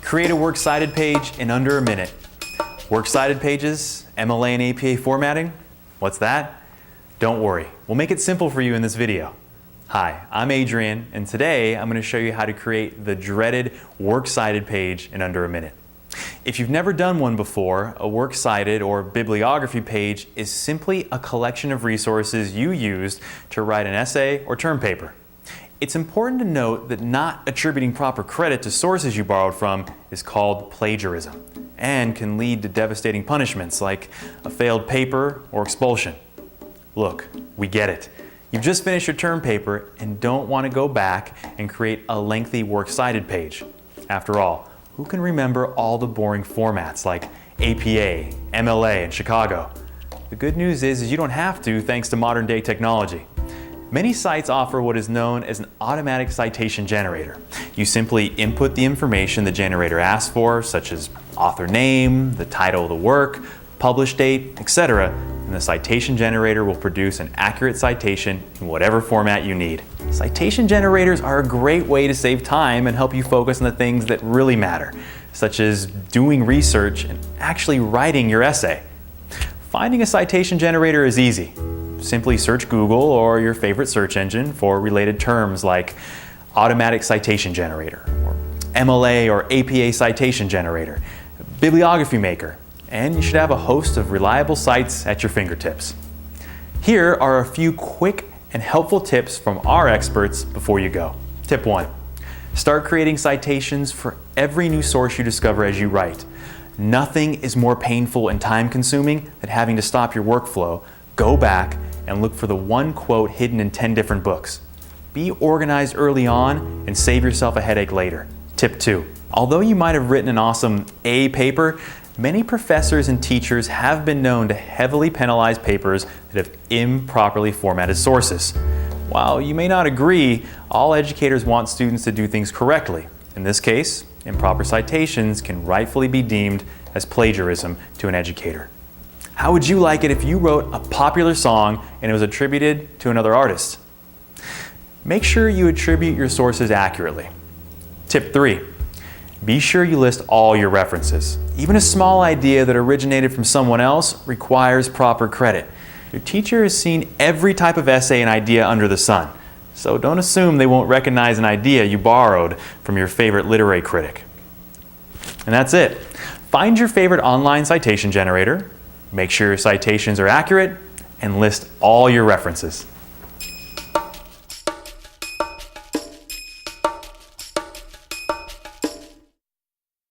Create a works cited page in under a minute. Works cited pages, MLA and APA formatting? What's that? Don't worry, we'll make it simple for you in this video. Hi, I'm Adrian, and today I'm going to show you how to create the dreaded works cited page in under a minute. If you've never done one before, a works cited or bibliography page is simply a collection of resources you used to write an essay or term paper. It's important to note that not attributing proper credit to sources you borrowed from is called plagiarism and can lead to devastating punishments like a failed paper or expulsion. Look, we get it. You've just finished your term paper and don't want to go back and create a lengthy works cited page. After all, who can remember all the boring formats like APA, MLA, and Chicago? The good news is you don't have to thanks to modern day technology. Many sites offer what is known as an automatic citation generator. You simply input the information the generator asks for, such as author name, the title of the work, publish date, etc., and the citation generator will produce an accurate citation in whatever format you need. Citation generators are a great way to save time and help you focus on the things that really matter, such as doing research and actually writing your essay. Finding a citation generator is easy. Simply search Google or your favorite search engine for related terms like automatic citation generator, or MLA or APA citation generator, bibliography maker, and you should have a host of reliable sites at your fingertips. Here are a few quick and helpful tips from our experts before you go. Tip 1. Start creating citations for every new source you discover as you write. Nothing is more painful and time-consuming than having to stop your workflow, go back, and look for the one quote hidden in 10 different books. Be organized early on and save yourself a headache later. Tip 2. Although you might have written an awesome A paper, many professors and teachers have been known to heavily penalize papers that have improperly formatted sources. While you may not agree, all educators want students to do things correctly. In this case, improper citations can rightfully be deemed as plagiarism to an educator. How would you like it if you wrote a popular song and it was attributed to another artist? Make sure you attribute your sources accurately. Tip 3. Be sure you list all your references. Even a small idea that originated from someone else requires proper credit. Your teacher has seen every type of essay and idea under the sun, so don't assume they won't recognize an idea you borrowed from your favorite literary critic. And that's it. Find your favorite online citation generator, make sure your citations are accurate, and list all your references.